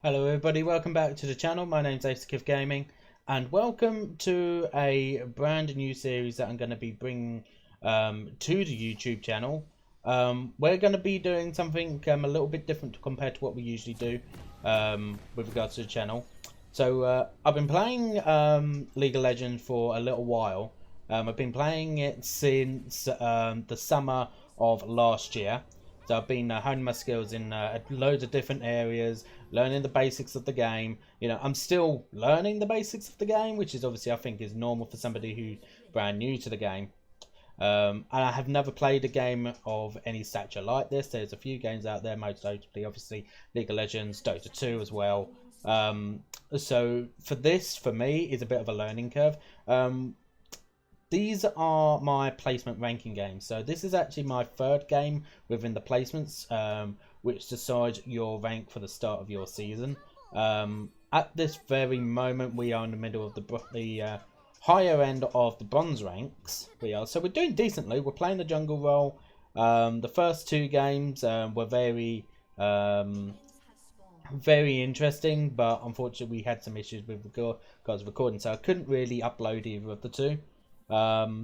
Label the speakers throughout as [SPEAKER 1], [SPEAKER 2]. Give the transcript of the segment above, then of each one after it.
[SPEAKER 1] Hello everybody, welcome back to the channel. My name's Aceikith Gaming and welcome to a brand new series that I'm going to be bringing to the YouTube channel. We're going to be doing something a little bit different compared to what we usually do with regards to the channel. So I've been playing League of Legends for a little while. I've been playing it since the summer of last year. So I've been honing my skills in loads of different areas, learning the basics of the game. You know, I'm still learning the basics of the game, which is obviously I think is normal for somebody who's brand new to the game. And I have never played a game of any stature like this. There's a few games out there, most notably obviously League of Legends, Dota 2 as well. So for this, for me, is a bit of a learning curve. These are my placement ranking games. So this is actually my third game within the placements, which decides your rank for the start of your season. At this very moment, we are in the middle of the higher end of the bronze ranks. So we're doing decently. We're playing the jungle role. The first two games were very interesting, but unfortunately we had some issues with regards to recording, so I couldn't really upload either of the two. But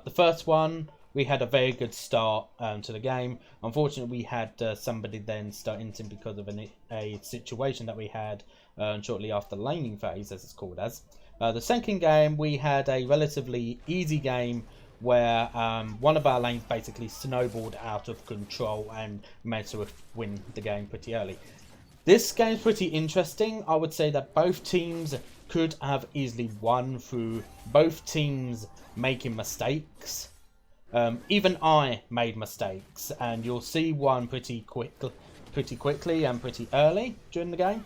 [SPEAKER 1] the first one, we had a very good start to the game. Unfortunately, we had somebody then start inting because of a situation that we had shortly after the laning phase, as it's called as. The second game, we had a relatively easy game where one of our lanes basically snowballed out of control and managed to win the game pretty early. This game's pretty interesting. I would say that both teams could have easily won through both teams making mistakes. Even I made mistakes, and you'll see one pretty quickly and pretty early during the game.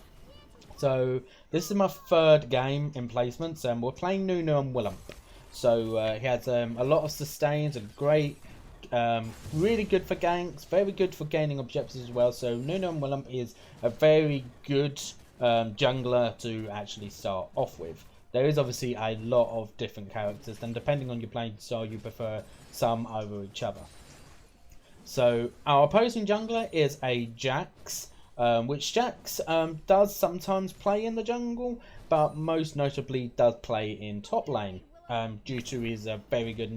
[SPEAKER 1] So this is my third game in placements, and we're playing Nunu Willump. So he has a lot of sustains, and great, really good for ganks, very good for gaining objectives as well. So Nunu Willump is a very good jungler to actually start off with. There is obviously a lot of different characters, and depending on your playing style, you prefer some over each other. So our opposing jungler is a Jax, which Jax does sometimes play in the jungle, but most notably does play in top lane due to his very good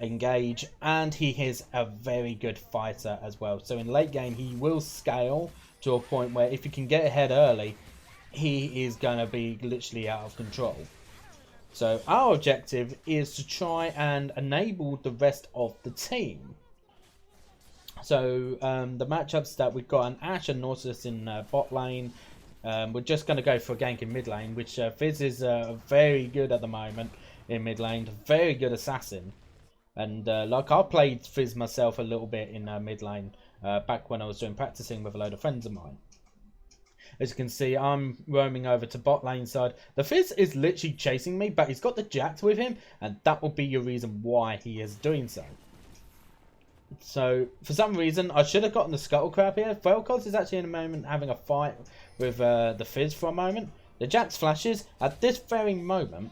[SPEAKER 1] engage, and he is a very good fighter as well. So in late game, he will scale to a point where if you can get ahead early, he is going to be literally out of control. So our objective is to try and enable the rest of the team. So the matchups that we've got an Ashe and Nautilus in bot lane. We're just going to go for a gank in mid lane, which Fizz is very good at the moment in mid lane. Very good assassin. And like I played Fizz myself a little bit in mid lane back when I was doing practicing with a load of friends of mine. As you can see, I'm roaming over to bot lane side. The Fizz is literally chasing me, but he's got the Jax with him, and that will be your reason why he is doing so. So, for some reason, I should have gotten the Scuttlecrab here. Vel'Koz is actually in a moment having a fight with the Fizz for a moment. The Jax flashes. At this very moment,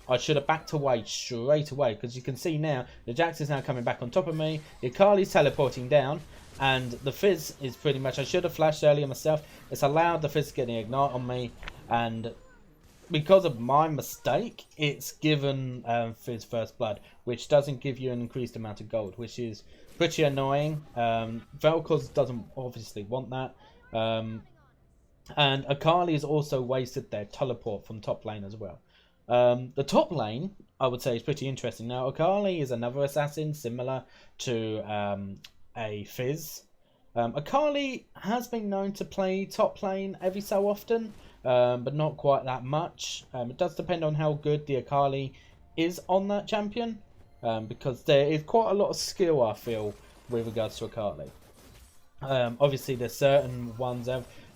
[SPEAKER 1] I should have backed away straight away, because you can see now, the Jax is now coming back on top of me. The Akali's teleporting down. And the Fizz is pretty much, I should have flashed earlier myself. It's allowed the Fizz to get the ignite on me. And because of my mistake, it's given Fizz first blood, which doesn't give you an increased amount of gold, which is pretty annoying. Vel'Koz doesn't obviously want that. And Akali has also wasted their teleport from top lane as well. The top lane, I would say, is pretty interesting. Now, Akali is another assassin similar to a Fizz. Akali has been known to play top lane every so often, but not quite that much. It does depend on how good the Akali is on that champion, because there is quite a lot of skill, I feel, with regards to Akali. Obviously, there's certain ones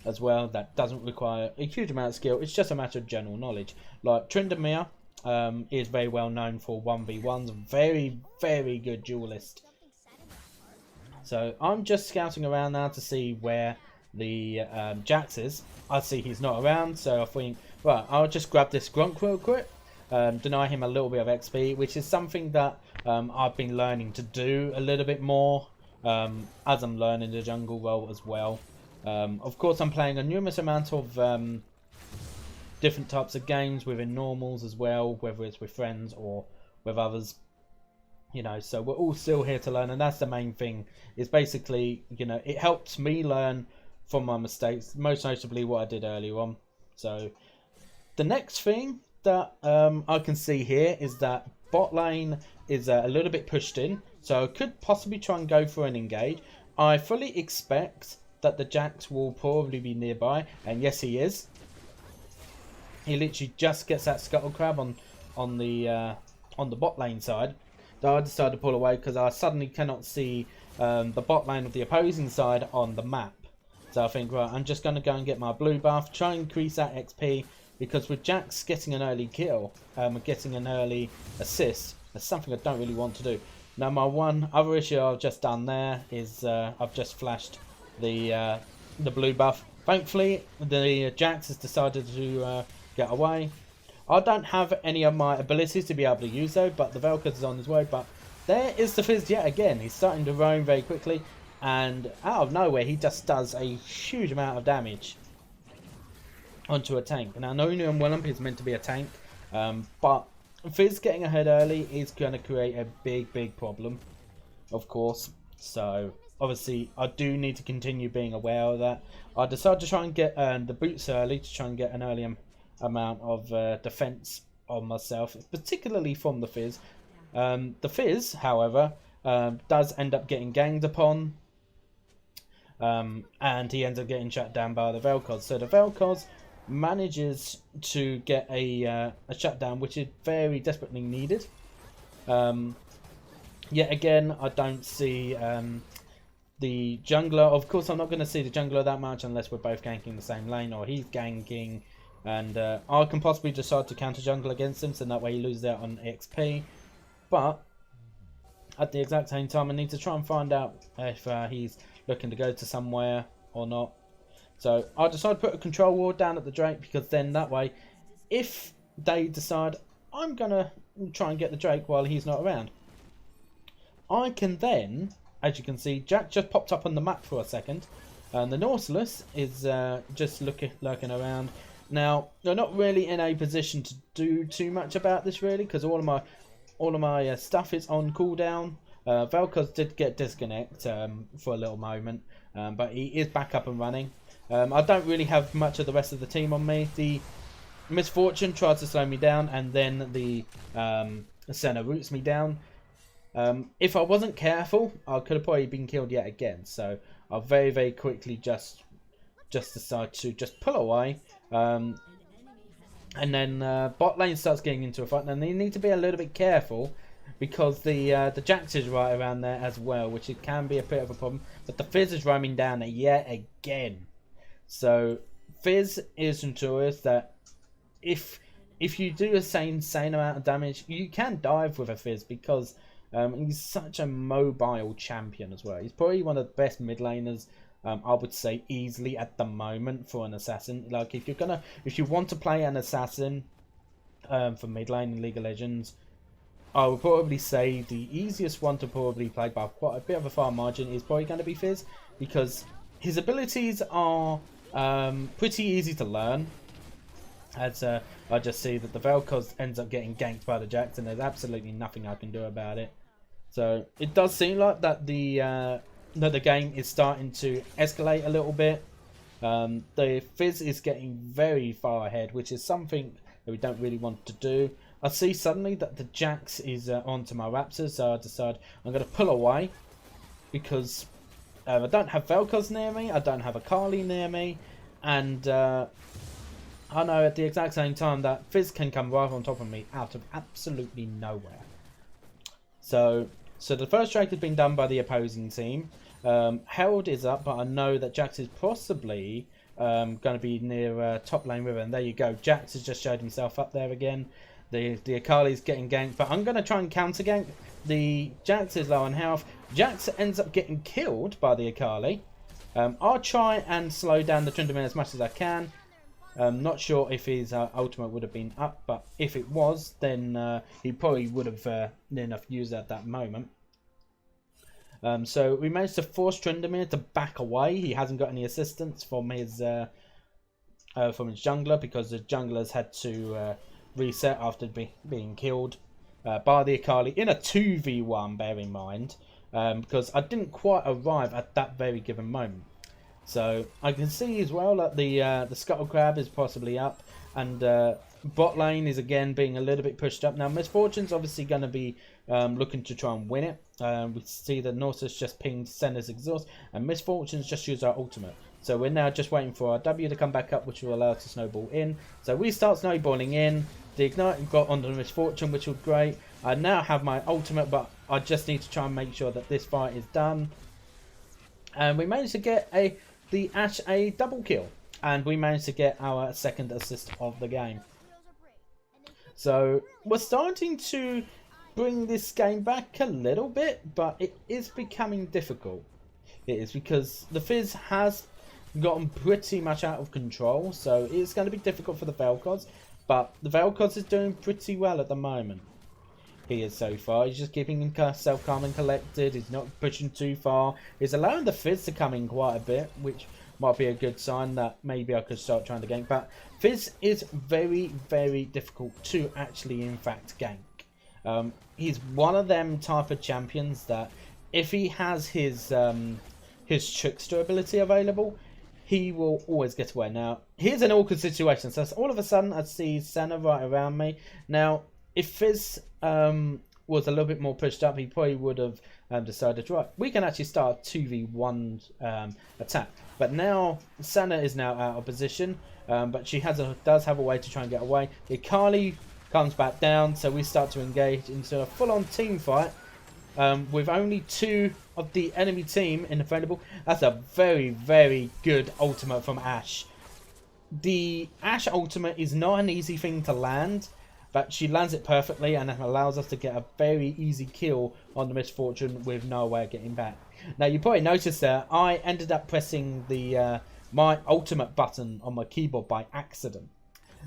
[SPEAKER 1] as well that doesn't require a huge amount of skill. It's just a matter of general knowledge. Like Tryndamere is very well known for 1v1s, very, very good duelist. So I'm just scouting around now to see where the Jax is. I see he's not around, so I think, right, I'll just grab this Grunk real quick. Deny him a little bit of XP, which is something that I've been learning to do a little bit more as I'm learning the jungle role as well. Of course, I'm playing a numerous amount of different types of games within normals as well, whether it's with friends or with others. You know, so we're all still here to learn, and that's the main thing. Is basically, you know, it helps me learn from my mistakes, most notably what I did earlier on. So the next thing that I can see here is that bot lane is a little bit pushed in, so I could possibly try and go for an engage. I fully expect that the Jax will probably be nearby, and yes, he is. He literally just gets that scuttle crab on the bot lane side. So I decided to pull away because I suddenly cannot see the bot lane of the opposing side on the map. So I think, right, I'm just going to go and get my blue buff, try and increase that XP, because with Jax getting an early kill, getting an early assist, that's something I don't really want to do. Now, my one other issue I've just done there is I've just flashed the blue buff. Thankfully, the Jax has decided to get away. I don't have any of my abilities to be able to use though, but the Vel'Koz is on his way. But there is the Fizz yet again. He's starting to roam very quickly, and out of nowhere he just does a huge amount of damage onto a tank. Now, Nunu Willump is meant to be a tank, but Fizz getting ahead early is going to create a big problem, of course. So obviously I do need to continue being aware of that. I decided to try and get the boots early to try and get an early amount of defense on myself, particularly from the Fizz. The Fizz, however, does end up getting ganged upon, and he ends up getting shut down by the Vel'Koz. So the Vel'Koz manages to get a shutdown, which is very desperately needed. Yet again, I don't see the jungler. Of course, I'm not going to see the jungler that much unless we're both ganking the same lane, or he's ganking and I can possibly decide to counter jungle against him, so that way he loses out on XP. But at the exact same time, I need to try and find out if he's looking to go to somewhere or not. So I decided to put a control ward down at the Drake, because then that way, if they decide I'm gonna try and get the Drake while he's not around, I can then, as you can see, Jack just popped up on the map for a second, and the Nautilus is just lurking around. Now, they're not really in a position to do too much about this, really, because all of my stuff is on cooldown. Vel'Koz did get disconnect for a little moment, but he is back up and running. I don't really have much of the rest of the team on me. The Misfortune tries to slow me down, and then the Senna roots me down. If I wasn't careful, I could have probably been killed yet again. So I'll very quickly just decide to just pull away. And then bot lane starts getting into a fight, and they need to be a little bit careful, because the Jax is right around there as well, which it can be a bit of a problem. But the Fizz is roaming down there yet again. So Fizz is notorious that if you do a insane amount of damage, you can dive with a Fizz, because he's such a mobile champion as well. He's probably one of the best mid laners, I would say, easily at the moment for an assassin. Like, if you want to play an assassin for mid lane in League of Legends, I would probably say the easiest one to probably play by quite a bit of a far margin is probably going to be Fizz, because his abilities are pretty easy to learn. As I just see that the Vel'Koz ends up getting ganked by the Jax, and there's absolutely nothing I can do about it. So it does seem like that the game is starting to escalate a little bit. The Fizz is getting very far ahead, which is something that we don't really want to do. I see suddenly that the Jax is onto my Raptors, so I decide I'm going to pull away, because I don't have Vel'Koz near me, I don't have Akali near me, and I know at the exact same time that Fizz can come right on top of me out of absolutely nowhere. So the first Drake has been done by the opposing team. Herald is up, but I know that Jax is possibly going to be near top lane river, and there you go. Jax has just showed himself up there again. The Akali's getting ganked, but I'm going to try and counter gank. The Jax is low on health. Jax ends up getting killed by the Akali. I'll try and slow down the Tryndamere as much as I can. Not sure if his ultimate would have been up, but if it was, then he probably would have enough used at that moment. So we managed to force Tryndamere to back away. He hasn't got any assistance from his jungler, because the junglers had to reset after being killed by the Akali in a 2v1, bear in mind, because I didn't quite arrive at that very given moment. So I can see as well that the Scuttle Crab is possibly up, and bot lane is again being a little bit pushed up. Now Misfortune's obviously going to be looking to try and win it. We see that Nautilus just pinged Senna's exhaust, and Misfortune's just used our ultimate. So we're now just waiting for our W to come back up, which will allow us to snowball in. So we start snowballing in. The Ignite got onto the Misfortune, which was great. I now have my ultimate, but I just need to try and make sure that this fight is done. And we managed to get the Ashe a double kill. And we managed to get our second assist of the game. So we're starting to bring this game back a little bit, but it is becoming difficult. It is, because the Fizz has gotten pretty much out of control, so it's going to be difficult for the Vel'Koz, but the Vel'Koz is doing pretty well at the moment. He is so far. He's just keeping himself calm and collected. He's not pushing too far. He's allowing the Fizz to come in quite a bit, which might be a good sign that maybe I could start trying to gank. But Fizz is very, very difficult to actually, in fact, gank. He's one of them type of champions that if he has his Trickster ability available, he will always get away. Now, here's an awkward situation. So all of a sudden, I see Senna right around me. Now, if Fizz was a little bit more pushed up, he probably would have decided, right, we can actually start a 2v1 attack. But now, Senna is now out of position, but she does have a way to try and get away. The Akali comes back down, so we start to engage into a full-on team fight. With only 2 of the enemy team available. That's a very, very good ultimate from Ashe. The Ashe ultimate is not an easy thing to land, but she lands it perfectly, and it allows us to get a very easy kill on the Misfortune with no way of getting back. Now you probably noticed that I ended up pressing the my ultimate button on my keyboard by accident.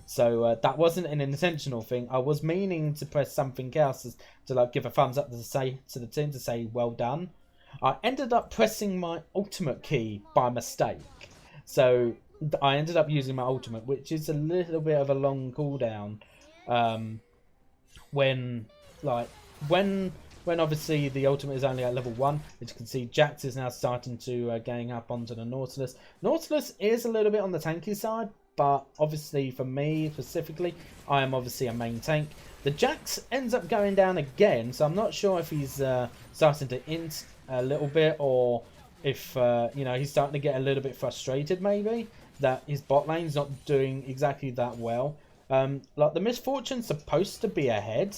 [SPEAKER 1] So that wasn't an intentional thing. I was meaning to press something else to like give a thumbs up to say to the team to say well done. I ended up pressing my ultimate key by mistake. So I ended up using my ultimate, which is a little bit of a long cooldown. When obviously the ultimate is only at level 1, as you can see, Jax is now starting to gang up onto the Nautilus. Nautilus is a little bit on the tanky side, but obviously for me specifically, I am obviously a main tank. The Jax ends up going down again, so I'm not sure if he's starting to int a little bit, or if he's starting to get a little bit frustrated maybe that his bot lane's not doing exactly that well. Like the Misfortune's supposed to be ahead.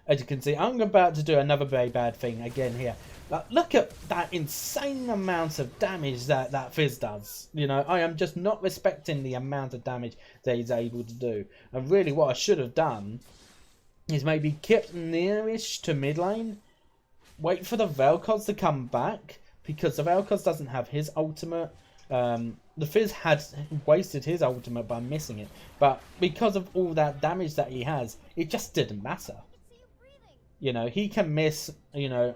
[SPEAKER 1] As you can see, I'm about to do another very bad thing again here. Look at that insane amount of damage that Fizz does. You know, I am just not respecting the amount of damage that he's able to do. And really what I should have done is maybe kept nearish to mid lane. Wait for the Vel'Koz to come back, because the Vel'Koz doesn't have his ultimate. The Fizz had wasted his ultimate by missing it. But because of all that damage that he has, it just didn't matter. You know, he can miss,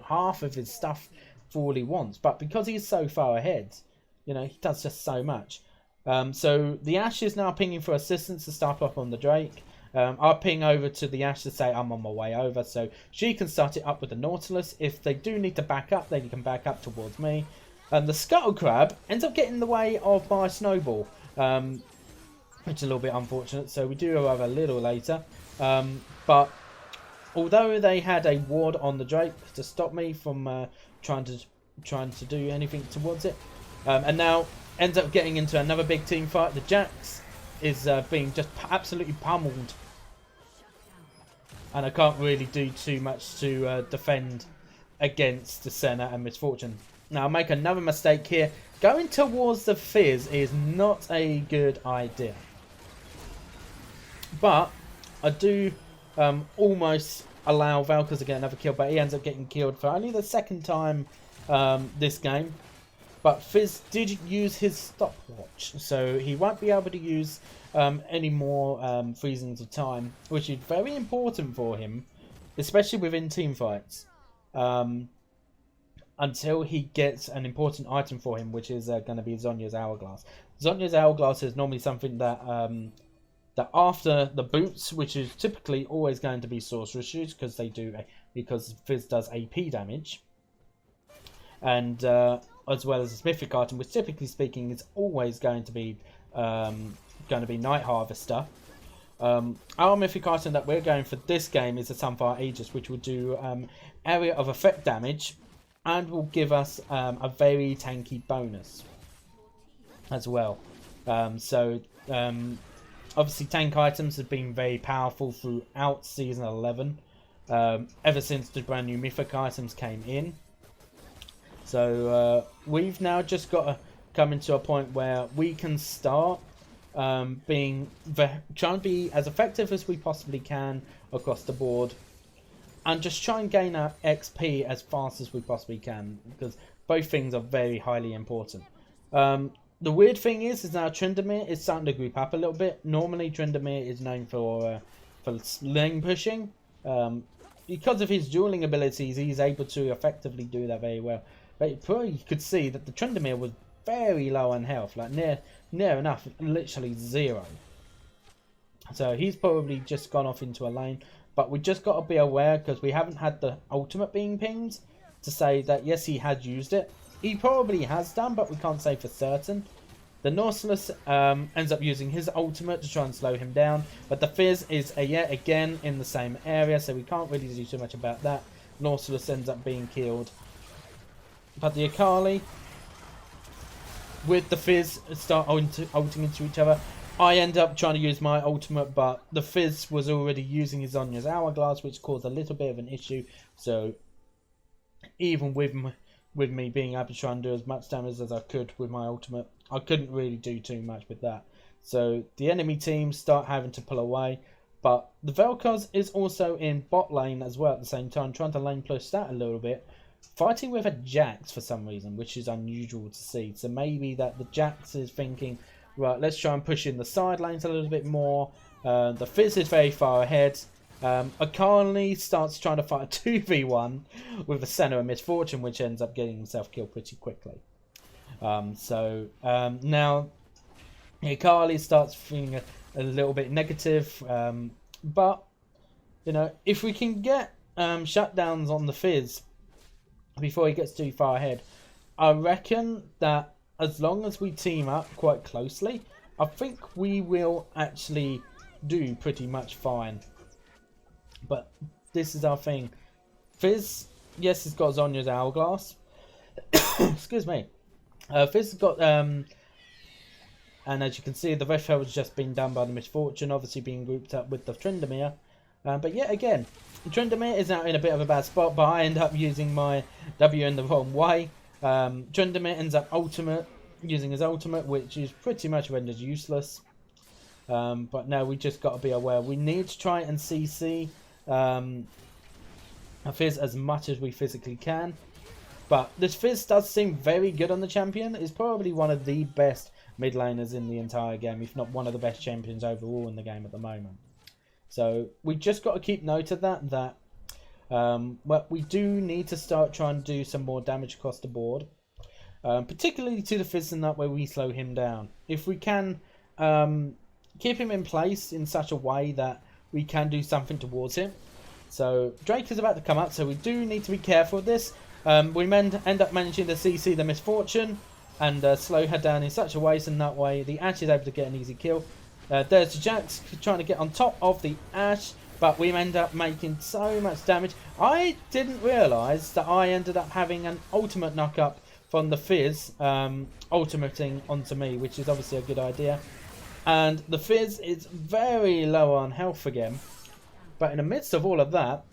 [SPEAKER 1] half of his stuff for all he wants. But because he's so far ahead, he does just so much. So the Ashe is now pinging for assistance to start up on the Drake. I'll ping over to the Ashe to say I'm on my way over. So she can start it up with the Nautilus. If they do need to back up, they can back up towards me. And the Scuttle Crab ends up getting in the way of my Snowball. Which is a little bit unfortunate. So we do arrive a little later. But although they had a ward on the Drake to stop me from trying to do anything towards it, and now ends up getting into another big team fight. The Jax is being just absolutely pummeled, and I can't really do too much to defend against the Senna and Misfortune. Now I'll make another mistake here. Going towards the Fizz is not a good idea, but I do almost allow Vel'Koz to get another kill, but he ends up getting killed for only the second time this game. But Fizz did use his stopwatch, so he won't be able to use any more freezings of time, which is very important for him, especially within team fights. until he gets an important item for him, which is going to be Zhonya's Hourglass. Zhonya's Hourglass is normally something that that after the boots, which is typically always going to be sorcerer's shoes because Fizz does AP damage, and as well as a mythic item, which typically speaking is always going to be Night Harvester. Our mythic item that we're going for this game is a Sunfire Aegis, which will do area of effect damage and will give us a very tanky bonus as well. Obviously tank items have been very powerful throughout Season 11, ever since the brand new mythic items came in. So we've now just got to come into a point where we can start trying to be as effective as we possibly can across the board, and just try and gain our XP as fast as we possibly can, because both things are very highly important. The weird thing is now Tryndamere is starting to group up a little bit. Normally Tryndamere is known for lane pushing. Because of his dueling abilities, he's able to effectively do that very well. But you could see that the Tryndamere was very low on health, like near enough, literally 0. So he's probably just gone off into a lane. But we just got to be aware, because we haven't had the ultimate being pinged to say that yes, he has used it. He probably has done, but we can't say for certain. The Nautilus ends up using his ultimate to try and slow him down, but the Fizz is yet again in the same area, so we can't really do too much about that. Nautilus ends up being killed. But the Akali with the Fizz start ulting into each other. I end up trying to use my ultimate, but the Fizz was already using his Zhonya's Hourglass, which caused a little bit of an issue. So even with me being able to try and do as much damage as I could with my ultimate, I couldn't really do too much with that. So the enemy team start having to pull away. But the Vel'Koz is also in bot lane as well at the same time, trying to lane push that a little bit. Fighting with a Jax for some reason, which is unusual to see. So maybe that the Jax is thinking, right, let's try and push in the side lanes a little bit more. The Fizz is very far ahead. Akali starts trying to fight a 2v1 with the Senna of Misfortune, which ends up getting himself killed pretty quickly. Now Akali starts feeling a little bit negative, but you know, if we can get shutdowns on the Fizz before he gets too far ahead, I reckon that as long as we team up quite closely, I think we will actually do pretty much fine. But this is our thing. Fizz, yes, he's got Zhonya's Hourglass. Excuse me. Fizz has got, and as you can see, the Veshel has just been done by the Misfortune, obviously being grouped up with the Tryndamere. But yet again, Tryndamere is now in a bit of a bad spot, but I end up using my W in the wrong way. Tryndamere ends up using his ultimate, which is pretty much rendered useless. But now we just got to be aware. We need to try and CC a Fizz as much as we physically can. But this Fizz does seem very good on the champion. It's probably one of the best mid laners in the entire game, if not one of the best champions overall in the game at the moment. So we just got to keep note of that well, we do need to start trying to do some more damage across the board, particularly to the Fizz, in that way we slow him down. If we can keep him in place in such a way that we can do something towards him. So Drake is about to come up, so we do need to be careful with this. We end up managing to CC the Misfortune and slow her down in such a way, so in that way the Ashe is able to get an easy kill. There's the Jax trying to get on top of the Ashe, but we end up making so much damage. I didn't realise that I ended up having an ultimate knock-up from the Fizz ultimating onto me, which is obviously a good idea. And the Fizz is very low on health again. But in the midst of all of that,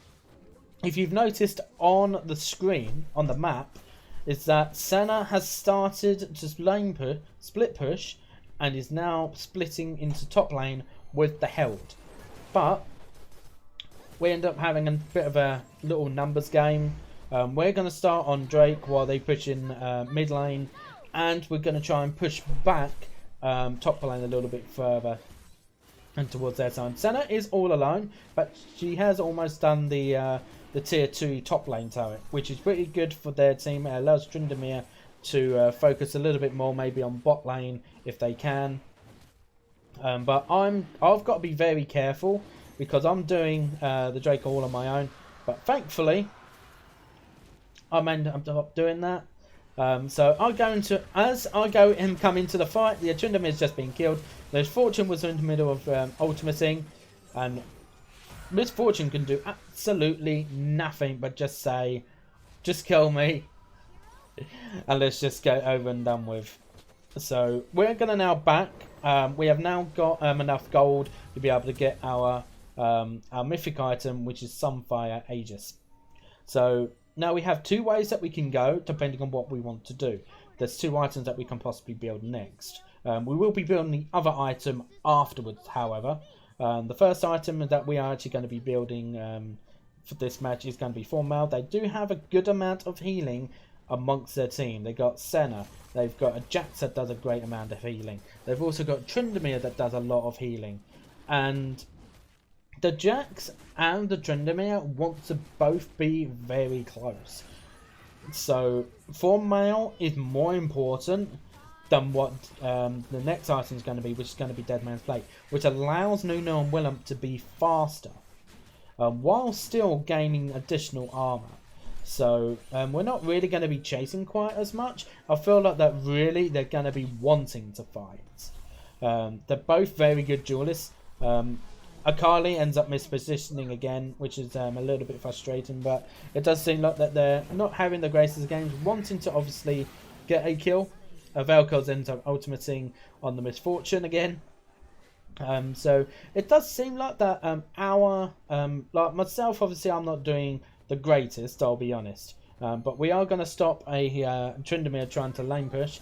[SPEAKER 1] if you've noticed on the screen, on the map, is that Senna has started to split push, and is now splitting into top lane with the Herald. But we end up having a bit of a little numbers game. We're going to start on Drake while they push in mid lane, and we're going to try and push back top lane a little bit further and towards their side. Senna is all alone, but she has almost done the the tier 2 top lane turret, which is pretty good for their team. It allows Tryndamere to focus a little bit more, maybe on bot lane if they can. But I've got to be very careful because I'm doing the Drake all on my own. But thankfully, I'm ended up doing that. So I go into as I go and come into the fight. The Tryndamere has just been killed. Misfortune was in the middle of ultimating, and Misfortune can do absolutely nothing but just say, "Just kill me," and let's just get over and done with. So we're gonna now back. We have now got enough gold to be able to get our mythic item, which is Sunfire Aegis. So now we have two ways that we can go, depending on what we want to do. There's two items that we can possibly build next. We will be building the other item afterwards, however. The first item that we are actually going to be building for this match is going to be Formal. They do have a good amount of healing amongst their team. They've got Senna. They've got a Jax that does a great amount of healing. They've also got Tryndamere that does a lot of healing. And the Jax and the Tryndamere want to both be very close. So Formal is more important than what the next item is going to be, which is going to be Dead Man's Plate, which allows Nunu Willump to be faster while still gaining additional armor. So we're not really going to be chasing quite as much. I feel like that really they're going to be wanting to fight. They're both very good duelists. Akali ends up mispositioning again, which is a little bit frustrating, but it does seem like that they're not having the greatest of games, wanting to obviously get a kill. Vel'Koz ends up ultimating on the Misfortune again. So it does seem like that like myself, obviously I'm not doing the greatest, I'll be honest. But we are going to stop a Tryndamere trying to lane push.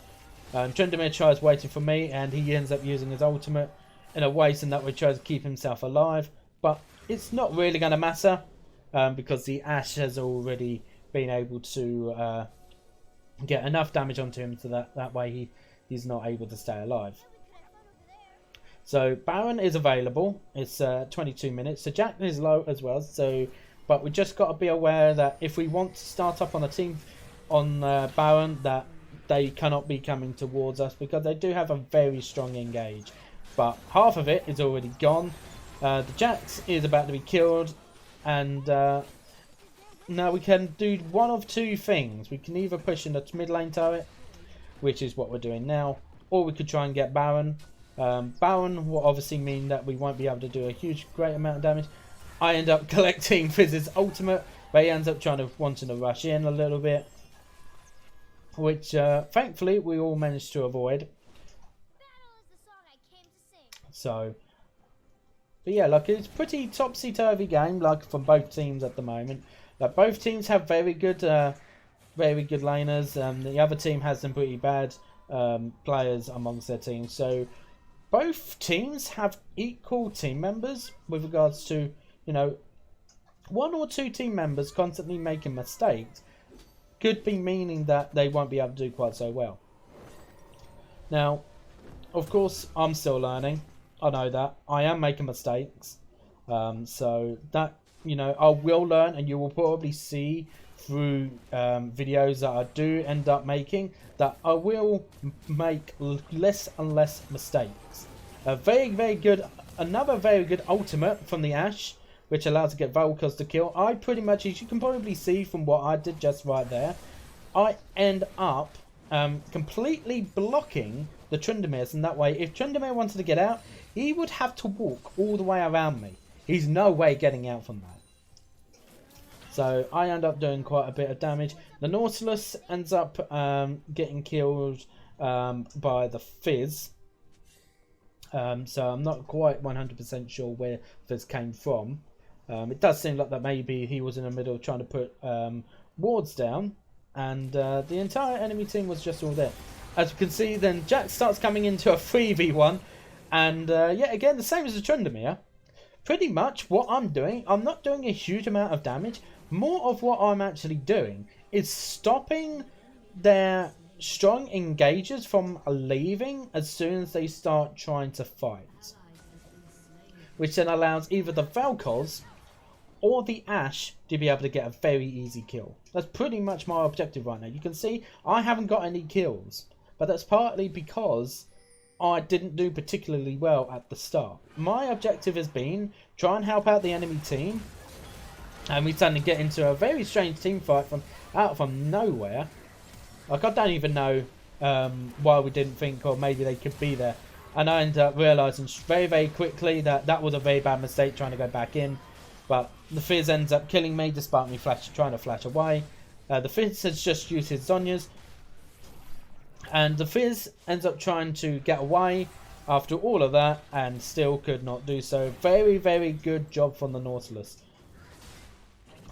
[SPEAKER 1] Tryndamere tries waiting for me, and he ends up using his ultimate in a way so that we try to keep himself alive. But it's not really going to matter because the Ashe has already been able to get enough damage onto him so that way he's not able to stay alive. So Baron is available. It's 22 minutes. So Jack is low as well. So, but we just got to be aware that if we want to start up on a team on Baron, that they cannot be coming towards us because they do have a very strong engage. But half of it is already gone. The Jax is about to be killed, and now we can do one of two things. We can either push in the mid lane turret, which is what we're doing now, or we could try and get Baron. Baron will obviously mean that we won't be able to do a great amount of damage. I end up collecting Fizz's ultimate, but he ends up wanting to rush in a little bit, which thankfully we all managed to avoid. So, but yeah, like it's pretty topsy-turvy game, like from both teams at the moment. Like both teams have very good laners. The other team has some pretty bad players amongst their teams. So both teams have equal team members with regards to, you know, one or two team members constantly making mistakes could be meaning that they won't be able to do quite so well. Now, of course, I'm still learning. I know that. I am making mistakes. So that, you know, I will learn, and you will probably see through videos that I do end up making that I will make less and less mistakes. Another very good ultimate from the Ashe, which allows to get Vel'Koz to kill. I pretty much, as you can probably see from what I did just right there, I end up completely blocking the Tryndamere, and that way, if Tryndamere wanted to get out, he would have to walk all the way around me. He's no way getting out from that. So I end up doing quite a bit of damage. The Nautilus ends up getting killed by the Fizz. So I'm not quite 100% sure where Fizz came from. It does seem like that maybe he was in the middle trying to put wards down, and the entire enemy team was just all there. As you can see, then Jack starts coming into a 3v1, and yet again, the same as the Tryndamere. Pretty much what I'm doing, I'm not doing a huge amount of damage. More of what I'm actually doing is stopping their strong engagers from leaving as soon as they start trying to fight. Which then allows either the Vel'Koz or the Ashe to be able to get a very easy kill. That's pretty much my objective right now. You can see I haven't got any kills, but that's partly because I didn't do particularly well at the start. My objective has been try and help out the enemy team, and we suddenly get into a very strange team fight out from nowhere. Like, I don't even know why we didn't think, or maybe they could be there. And I ended up realising very, very quickly that that was a very bad mistake trying to go back in. But the Fizz ends up killing me despite me trying to flash away. The Fizz has just used his Zhonya's. And the Fizz ends up trying to get away after all of that and still could not do so. Very, very good job from the Nautilus.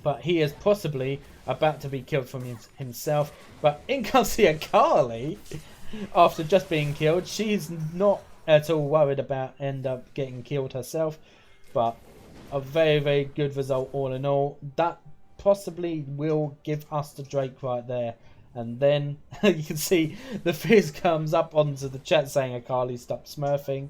[SPEAKER 1] But he is possibly about to be killed from himself. But in comes the Akali after just being killed. She's not at all worried about end up getting killed herself. But a very, very good result all in all. That possibly will give us the Drake right there. And then you can see the Fizz comes up onto the chat saying Akali stop smurfing.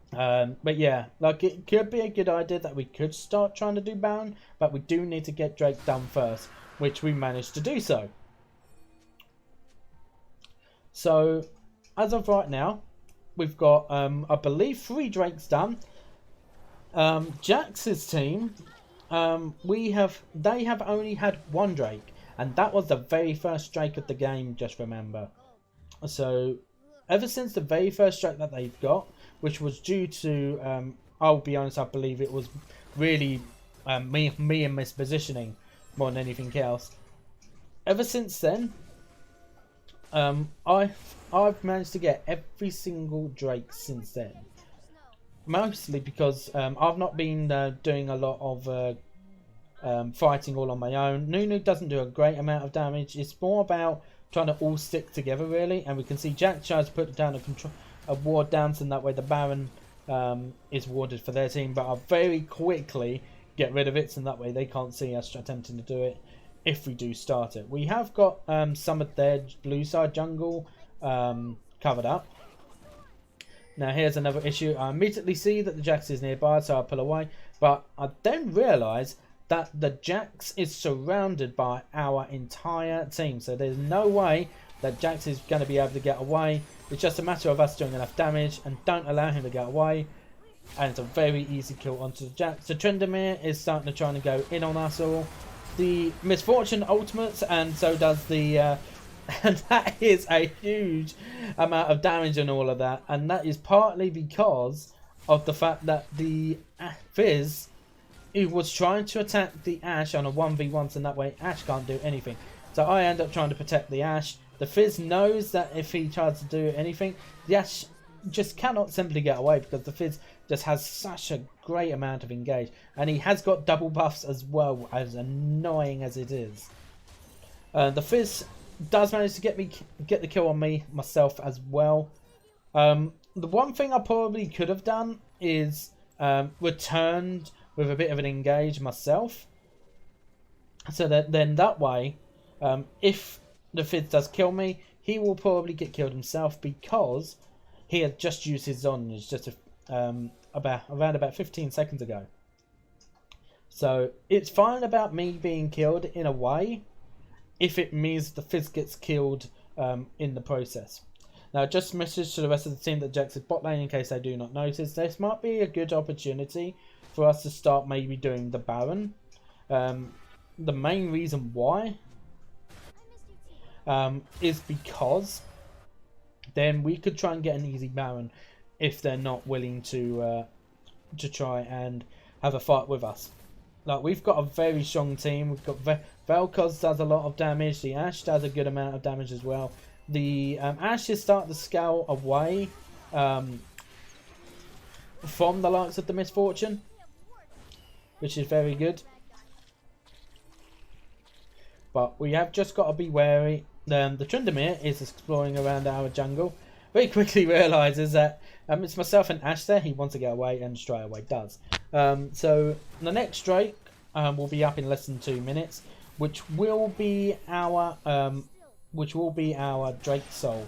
[SPEAKER 1] But yeah, like, it could be a good idea that we could start trying to do Baron, but we do need to get Drake done first, which we managed to do so. So as of right now, we've got I believe 3 Drakes done. Jax's team, they have only had 1 Drake, and that was the very first Drake of the game, just remember. So ever since the very first Drake that they've got, which was due to, I'll be honest, I believe it was really me and mispositioning more than anything else. Ever since then, I've managed to get every single Drake since then. Mostly because I've not been doing a lot of fighting all on my own. Nunu doesn't do a great amount of damage. It's more about trying to all stick together, really. And we can see Jack tries to put down a ward down, so that way the Baron is warded for their team. But I'll very quickly get rid of it, so that way they can't see us attempting to do it if we do start it. We have got some of their blue side jungle covered up. Now here's another issue. I immediately see that the Jax is nearby, so I pull away. But I then realise that the Jax is surrounded by our entire team. So there's no way that Jax is going to be able to get away. It's just a matter of us doing enough damage and don't allow him to get away. And it's a very easy kill onto the Jax. The Tryndamere is starting to try and go in on us all. The Misfortune ultimates, and so does the... and that is a huge amount of damage and all of that. And that is partly because of the fact that the Fizz, he was trying to attack the Ashe on a 1v1, so that way Ashe can't do anything. So I end up trying to protect the Ashe. The Fizz knows that if he tries to do anything, the Ashe just cannot simply get away, because the Fizz just has such a great amount of engage. And he has got double buffs as well, as annoying as it is. The Fizz does manage to get the kill on myself as well. The one thing I probably could have done is returned with a bit of an engage myself, so that then that way, if the Fizz does kill me, he will probably get killed himself, because he had just used his Zhonya's just around about 15 seconds ago. So it's fine about me being killed in a way, if it means the Fizz gets killed in the process. Now, just a message to the rest of the team that Jax is bot lane, in case they do not notice. This might be a good opportunity for us to start maybe doing the Baron. The main reason why is because then we could try and get an easy Baron if they're not willing to try and have a fight with us. Like, we've got a very strong team. We've got Vel'Koz does a lot of damage. The Ashe does a good amount of damage as well. The Ashe is starting to scale away from the likes of the Misfortune, which is very good. But we have just got to be wary. The Tryndamere is exploring around our jungle. Very quickly realises that it's myself and Ashe there. He wants to get away, and straight away does. So the next Drake will be up in less than 2 minutes, which will be our Drake Soul,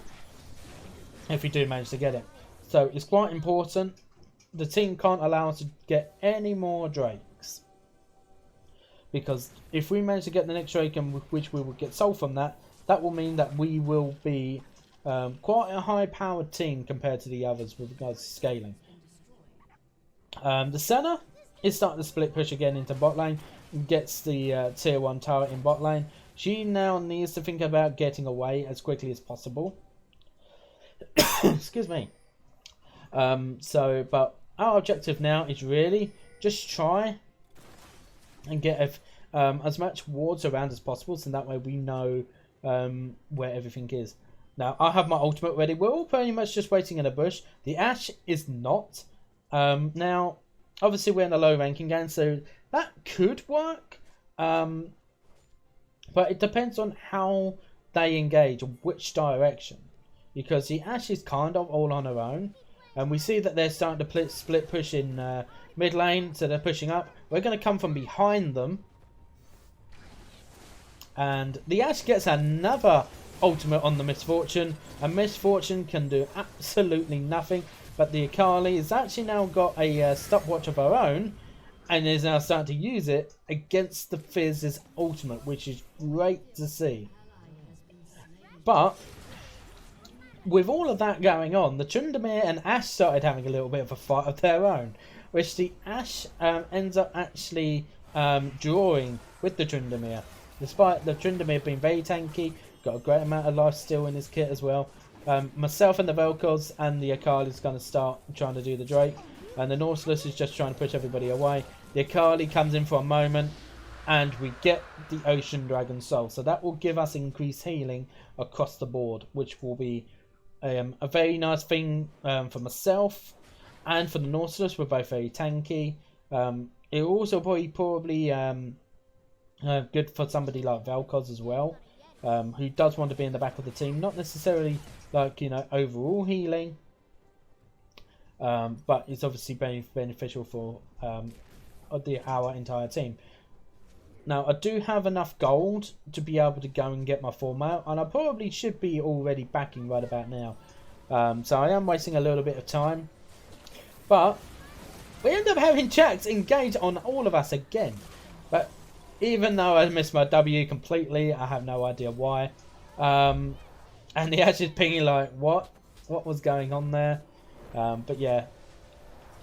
[SPEAKER 1] if we do manage to get it. So it's quite important. The team can't allow us to get any more Drakes. because if we manage to get the next Drake, and which we will get sold from that, that will mean that we will be quite a high-powered team compared to the others with regards to scaling. The Senna is starting to split push again into bot lane, and gets the tier 1 turret in bot lane. She now needs to think about getting away as quickly as possible. Excuse me. But our objective now is really just try and get as much wards around as possible, so that way we know where everything is. Now, I have my ultimate ready. We're all pretty much just waiting in a bush. The Ashe is not. Now, obviously we're in a low ranking game, so that could work. But it depends on how they engage, or which direction. Because the Ashe is kind of all on her own. And we see that they're starting to split push in mid lane, so they're pushing up. We're going to come from behind them. And the Ashe gets another ultimate on the Misfortune, and Misfortune can do absolutely nothing, but the Akali has actually now got a stopwatch of her own, and is now starting to use it against the Fizz's ultimate, which is great to see. But with all of that going on, the Tryndamere and Ashe started having a little bit of a fight of their own, which the Ashe ends up actually drawing with the Tryndamere. Despite the Tryndamere being very tanky, got a great amount of life still in his kit as well. Myself and the Vel'Koz and the Akali is going to start trying to do the Drake. And the Nautilus is just trying to push everybody away. The Akali comes in for a moment. And we get the Ocean Dragon Soul. So that will give us increased healing across the board. Which will be a very nice thing for myself. And for the Nautilus, we're both very tanky. It will also probably good for somebody like Vel'Koz as well. Who does want to be in the back of the team, not necessarily like, you know, overall healing, but it's obviously beneficial for our entire team. Now, I do have enough gold to be able to go and get my form out, and I probably should be already backing right about now. So I am wasting a little bit of time, but we end up having Jax engage on all of us again. But even though I missed my W completely, I have no idea why. And the Ashe is pinging like, what was going on there? But yeah.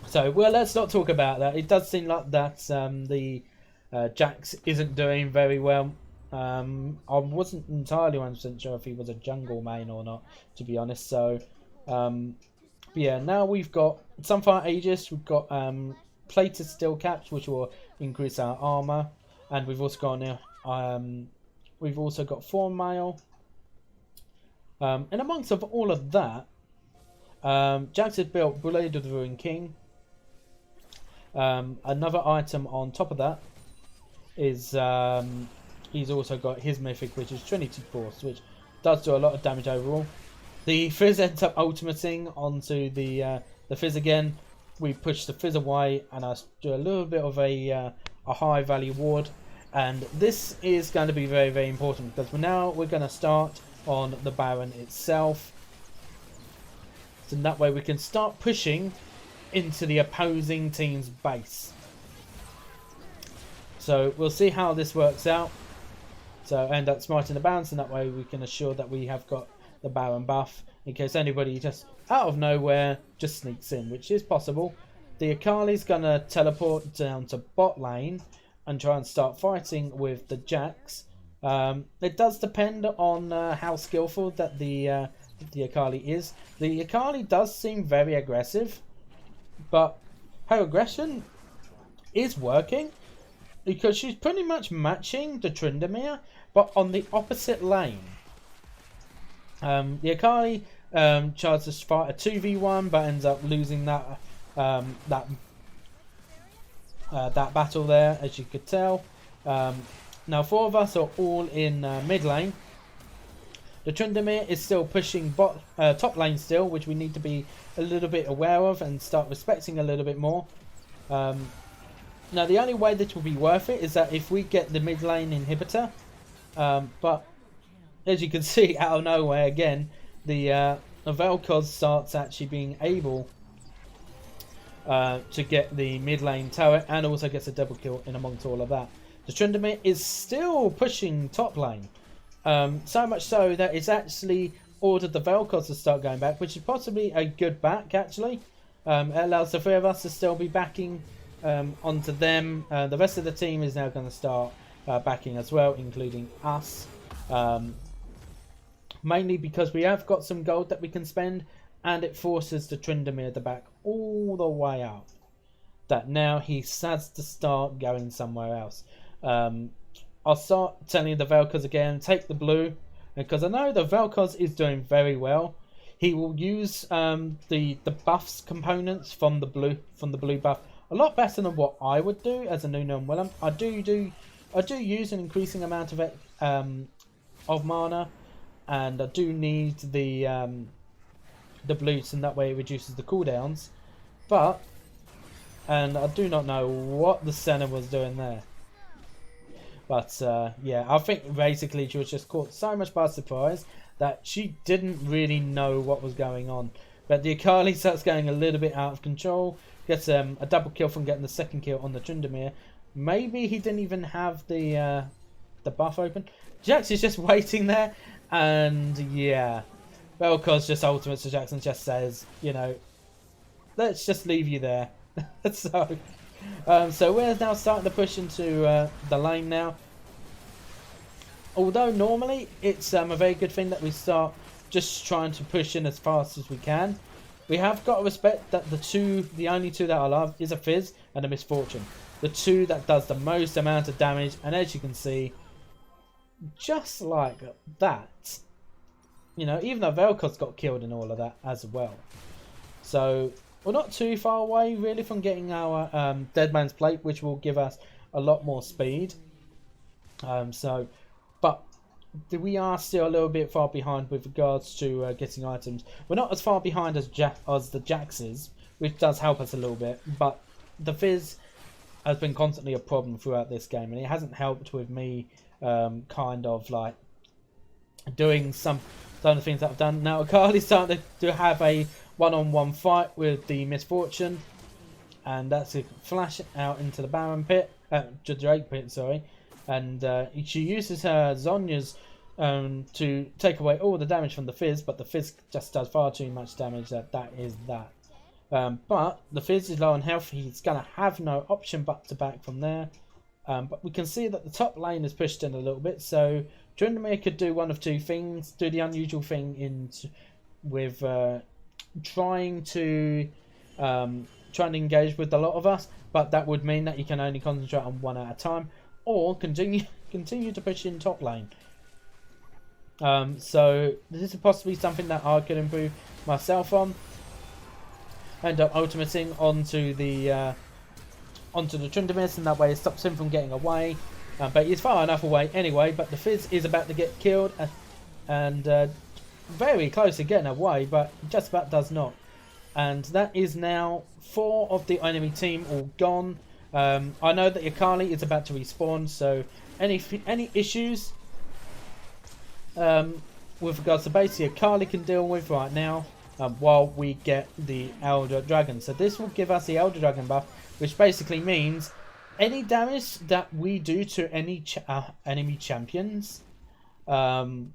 [SPEAKER 1] So, well, let's not talk about that. It does seem like that the Jax isn't doing very well. I wasn't entirely 100% sure if he was a jungle main or not, to be honest. So, but yeah, now we've got Sunfire Aegis. We've got plated steel caps, which will increase our armor. And we've also got Form Mail. And amongst of all of that, Jax has built Blade of the Ruined King. Another item on top of that is he's also got his mythic, which is Trinity Force, which does do a lot of damage overall. The Fizz ends up ultimating onto the Fizz again. We push the Fizz away, and I do a little bit of a high value ward, and this is going to be very, very important, because now we're going to start on the Baron itself, so that way we can start pushing into the opposing team's base. So we'll see how this works out. So end up smiting the Baron, and that way we can assure that we have got the Baron buff, in case anybody just out of nowhere just sneaks in, which is possible. The Akali's gonna teleport down to bot lane and try and start fighting with the Jax. It does depend on how skillful that the Akali is. The Akali does seem very aggressive, but her aggression is working, because she's pretty much matching the Tryndamere, but on the opposite lane. The Akali tries to fight a 2v1, but ends up losing that that battle there, as you could tell. Now 4 of us are all in mid lane. The Tryndamere is still pushing top lane still, which we need to be a little bit aware of and start respecting a little bit more. Now the only way this will be worth it is that if we get the mid lane inhibitor, but as you can see, out of nowhere again, the Vel'Koz starts actually being able to get the mid lane turret, and also gets a double kill in amongst all of that. the Tryndamere is still pushing top lane. So much so that it's actually ordered the Vel'Koz to start going back, which is possibly a good back, actually. It allows the three of us to still be backing onto them. The rest of the team is now going to start backing as well, including us. Mainly because we have got some gold that we can spend, and it forces the Tryndamere to back all the way up. That now he has to start going somewhere else. I'll start telling the Vel'Koz again, take the blue, because I know the Vel'Koz is doing very well. He will use the buffs components from the blue buff a lot better than what I would do as a Nunu Willump. I do use an increasing amount of mana, and I do need the blues, and that way it reduces the cooldowns. And I do not know what the Senna was doing there. But yeah, I think basically she was just caught so much by surprise that she didn't really know what was going on. But the Akali starts going a little bit out of control. Gets a double kill from getting the second kill on the Tryndamere. Maybe he didn't even have the buff open. Jax is just waiting there, and yeah, Vel'Koz just ultimates to Jax and just says, you know, let's just leave you there. So we're now starting to push into the lane now. Although normally it's a very good thing that we start just trying to push in as fast as we can. We have got to respect that the only two that I love is a Fizz and a Misfortune. The two that does the most amount of damage, and as you can see, just like that, you know, even though Vel'Koz got killed in all of that as well. So we're not too far away really from getting our Dead Man's Plate, which will give us a lot more speed. But we are still a little bit far behind with regards to getting items. We're not as far behind as the Jax is, which does help us a little bit. But the Fizz has been constantly a problem throughout this game, and it hasn't helped with me kind of like doing some of the things that I've done. Now Akali's starting to have a one-on-one fight with the Misfortune, and that's a flash out into the Baron pit, Drake pit, sorry. And she uses her Zhonya's to take away all the damage from the Fizz, but the Fizz just does far too much damage. That is that. But the Fizz is low on health. He's going to have no option but to back from there. But we can see that the top lane is pushed in a little bit. So Tryndamere could do one of two things. Do the unusual thing with trying to engage with a lot of us. But that would mean that you can only concentrate on one at a time. Or continue to push in top lane. So this is possibly something that I could improve myself on. End up ultimating onto the Tryndamere, and that way it stops him from getting away. But he's far enough away anyway. But the Fizz is about to get killed, and very close to getting away, but just about does not. And that is now 4 of the enemy team all gone. I know that Akali is about to respawn, so any issues with regards to base, Akali can deal with right now while we get the Elder Dragon. So this will give us the Elder Dragon buff, which basically means any damage that we do to any enemy champions, any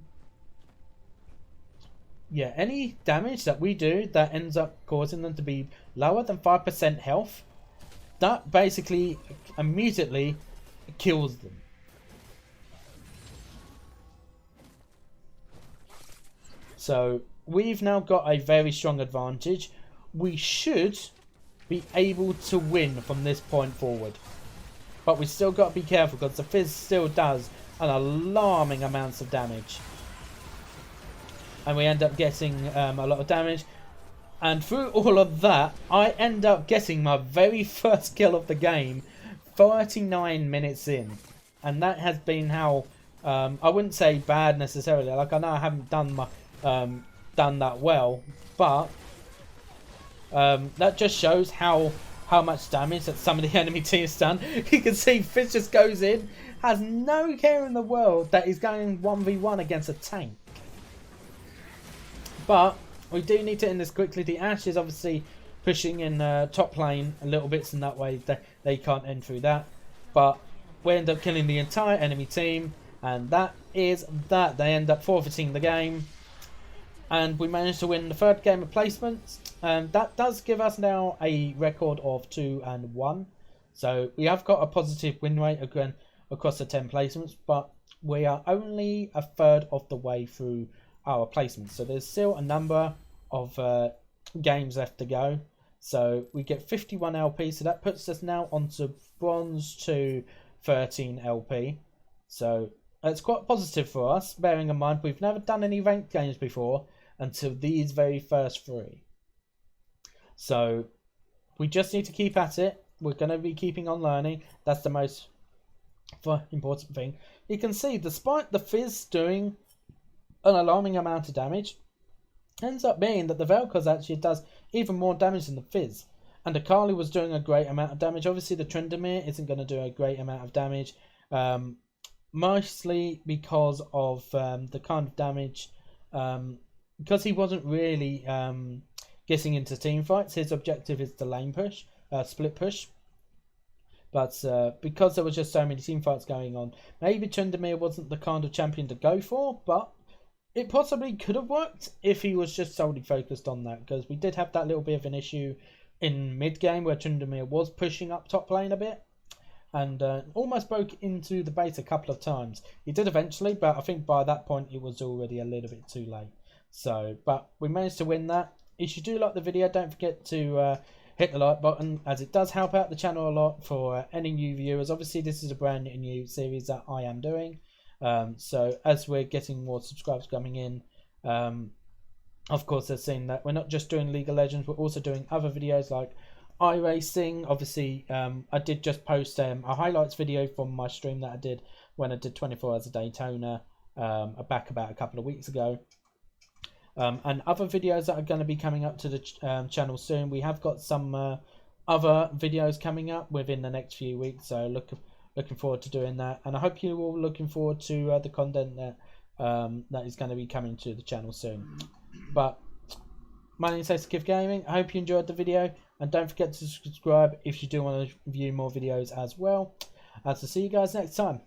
[SPEAKER 1] damage that we do that ends up causing them to be lower than 5% health, that basically immediately kills them. So we've now got a very strong advantage. We should be able to win from this point forward. But we still got to be careful because the Fizz still does an alarming amounts of damage. And we end up getting a lot of damage. And through all of that, I end up getting my very first kill of the game 39 minutes in. And that has been how, I wouldn't say bad necessarily. Like, I know I haven't done that well, but that just shows how much damage that some of the enemy team's done. You can see Fizz just goes in, has no care in the world that he's going 1v1 against a tank. But we do need to end this quickly. The Ashe is obviously pushing in top lane a little bit, so in that way they can't end through that. But we end up killing the entire enemy team, and that is that. They end up forfeiting the game, and we managed to win the third game of placements, and that does give us now a record of 2-1. So we have got a positive win rate again across the 10 placements, but we are only a third of the way through our placements. So there's still a number of games left to go. So we get 51 LP, so that puts us now onto bronze to 13 LP. So it's quite positive for us, bearing in mind we've never done any ranked games before until these very first 3. So we just need to keep at it. We're going to be keeping on learning. That's the most important thing. You can see, despite the Fizz doing an alarming amount of damage, ends up being that the Vel'Koz actually does even more damage than the Fizz. And the Kali was doing a great amount of damage. Obviously the Tryndamere isn't going to do a great amount of damage, mostly because of the kind of damage, because he wasn't really getting into team fights. His objective is the lane push, split push. But because there was just so many team fights going on, maybe Tryndamere wasn't the kind of champion to go for, but it possibly could have worked if he was just solely focused on that, because we did have that little bit of an issue in mid-game where Tryndamere was pushing up top lane a bit and almost broke into the base a couple of times. He did eventually, but I think by that point it was already a little bit too late. So, but we managed to win that. If you do like the video, don't forget to hit the like button, as it does help out the channel a lot for any new viewers. Obviously this is a brand new series that I am doing. So as we're getting more subscribers coming in, of course they're seeing that we're not just doing League of Legends, we're also doing other videos like iRacing. Obviously I did just post a highlights video from my stream that I did when I did 24 hours of Daytona back about a couple of weeks ago, and other videos that are going to be coming up to the channel soon. We have got some other videos coming up within the next few weeks, so looking forward to doing that, and I hope you're all looking forward to the content that that is going to be coming to the channel soon. But my name is Aceikith Gaming. I hope you enjoyed the video, and don't forget to subscribe if you do want to view more videos as well. So see you guys next time.